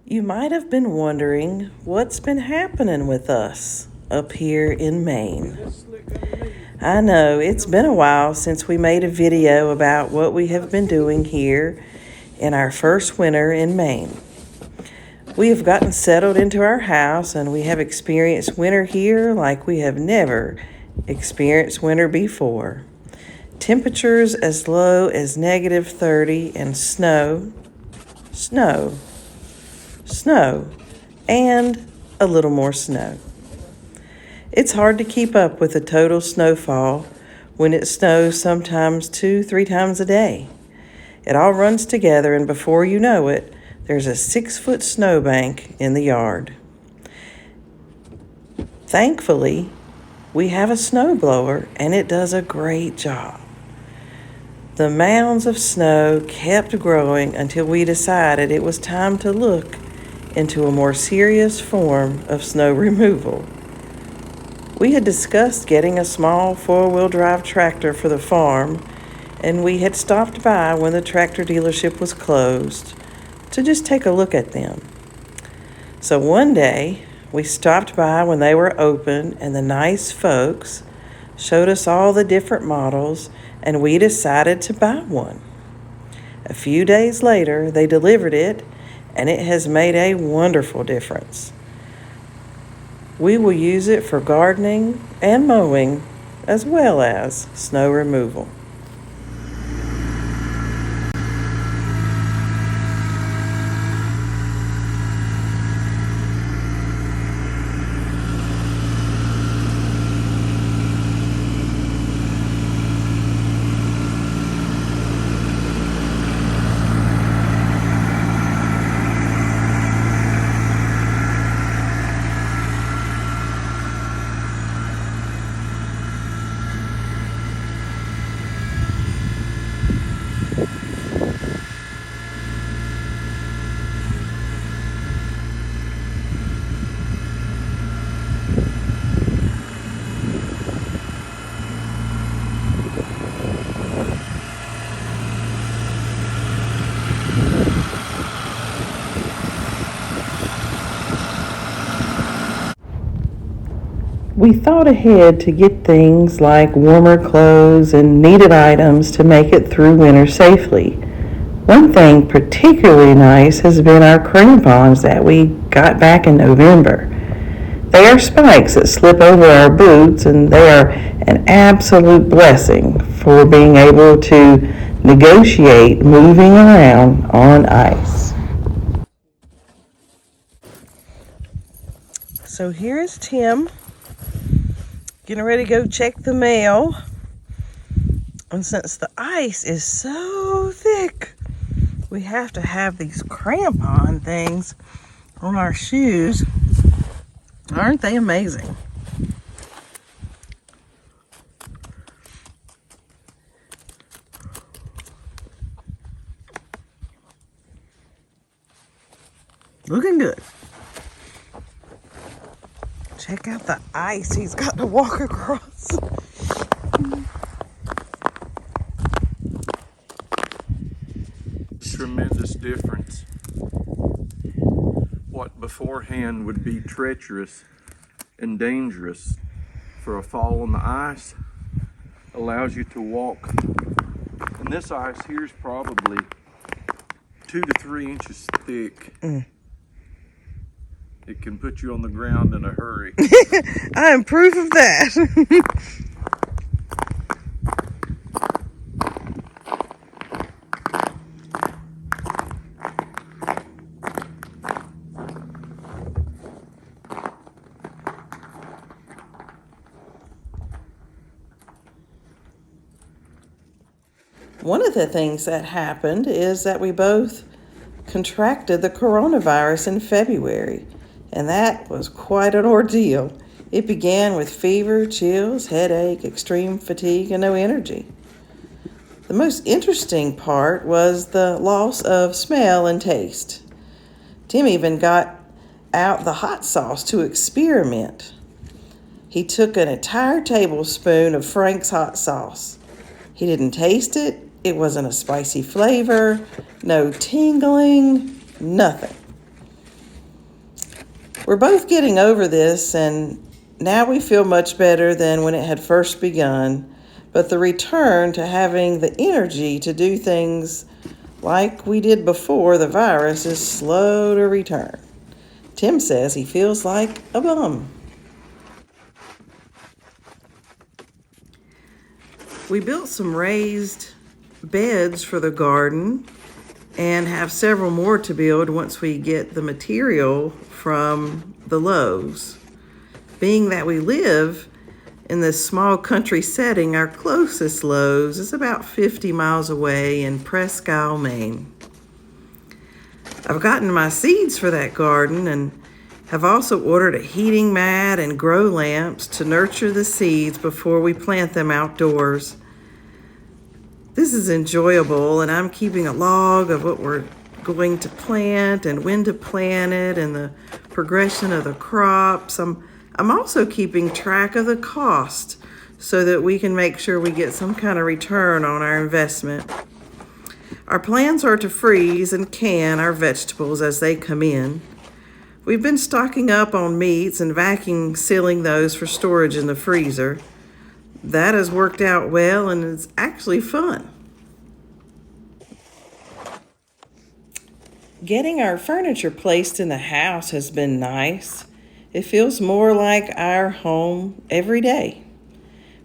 You might have been wondering what's been happening with us up here in Maine. I know it's been a while since we made a video about what we have been doing here in our first winter in Maine. We have gotten settled into our house and we have experienced winter here like we have never experienced winter before. Temperatures as low as -30 and snow, and a little more snow. It's hard to keep up with the total snowfall when it snows sometimes 2-3 times a day. It all runs together, and before you know it, there's a 6-foot snowbank in the yard. Thankfully, we have a snowblower, and it does a great job. The mounds of snow kept growing until we decided it was time to look into a more serious form of snow removal. We had discussed getting a small 4-wheel drive tractor for the farm, and we had stopped by when the tractor dealership was closed to just take a look at them. So one day, we stopped by when they were open, and the nice folks showed us all the different models, and we decided to buy one. A few days later, they delivered it, and it has made a wonderful difference. We will use it for gardening and mowing, as well as snow removal. We thought ahead to get things like warmer clothes and needed items to make it through winter safely. One thing particularly nice has been our crampons that we got back in November. They are spikes that slip over our boots, and they are an absolute blessing for being able to negotiate moving around on ice. So here's Tim getting ready to go check the mail. And since the ice is so thick, we have to have these crampon things on our shoes. Aren't they amazing? Looking good. Check out the ice he's got to walk across. Tremendous difference. What beforehand would be treacherous and dangerous for a fall on the ice allows you to walk. And this ice here is probably 2 to 3 inches thick. It can put you on the ground in a hurry. I am proof of that. One of the things that happened is that we both contracted the coronavirus in February, and that was quite an ordeal. It began with fever, chills, headache, extreme fatigue, and no energy. The most interesting part was the loss of smell and taste. Tim even got out the hot sauce to experiment. He took an entire tablespoon of Frank's hot sauce. He didn't taste it. It wasn't a spicy flavor, no tingling, nothing. We're both getting over this, and now we feel much better than when it had first begun. But the return to having the energy to do things like we did before the virus is slow to return. Tim says he feels like a bum. We built some raised beds for the garden and have several more to build once we get the material from the Lowe's. Being that we live in this small country setting, our closest Lowe's is about 50 miles away in Presque Isle, Maine. I've gotten my seeds for that garden and have also ordered a heating mat and grow lamps to nurture the seeds before we plant them outdoors. This is enjoyable, and I'm keeping a log of what we're going to plant and when to plant it and the progression of the crops. I'm also keeping track of the cost so that we can make sure we get some kind of return on our investment. Our plans are to freeze and can our vegetables as they come in. We've been stocking up on meats and vacuum sealing those for storage in the freezer. That has worked out well and it's actually fun. Getting our furniture placed in the house has been nice. It feels more like our home every day.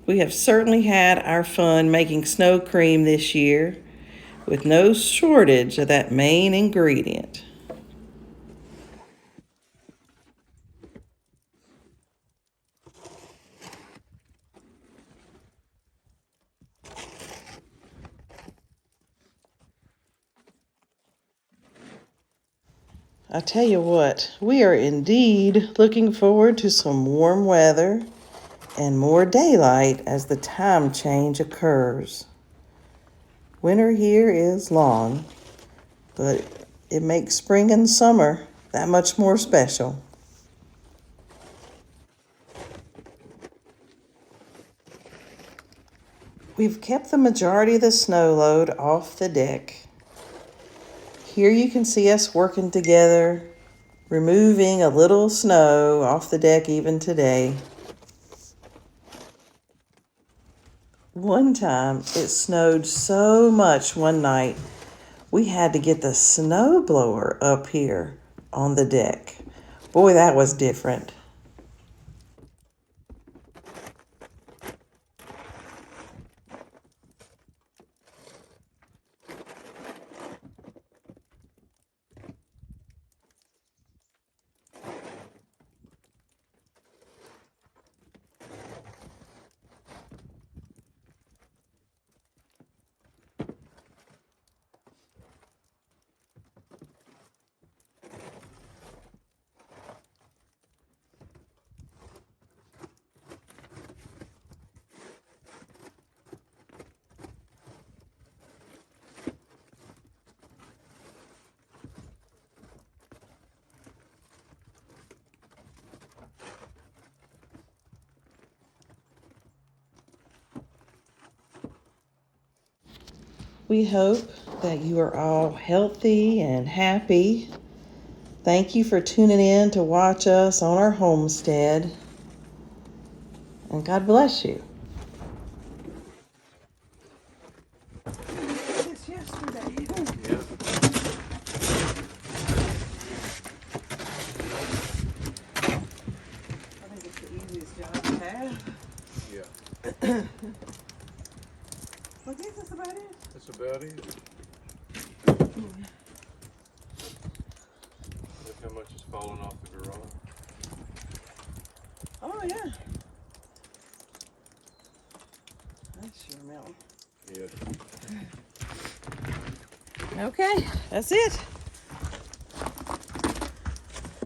We have certainly had our fun making snow cream this year, with no shortage of that main ingredient. I tell you what, we are indeed looking forward to some warm weather and more daylight as the time change occurs. Winter here is long, but it makes spring and summer that much more special. We've kept the majority of the snow load off the deck. Here you can see us working together, removing a little snow off the deck even today. One time it snowed so much one night, we had to get the snow blower up here on the deck. Boy, that was different. We hope that you are all healthy and happy. Thank you for tuning in to watch us on our homestead. And God bless you. It's yesterday. Yeah. I think it's the easiest job to have. Yeah. I think that's about it. That's about it. Look how much is falling off the garage. Oh, yeah. That's sure melting. Yeah. Okay, that's it.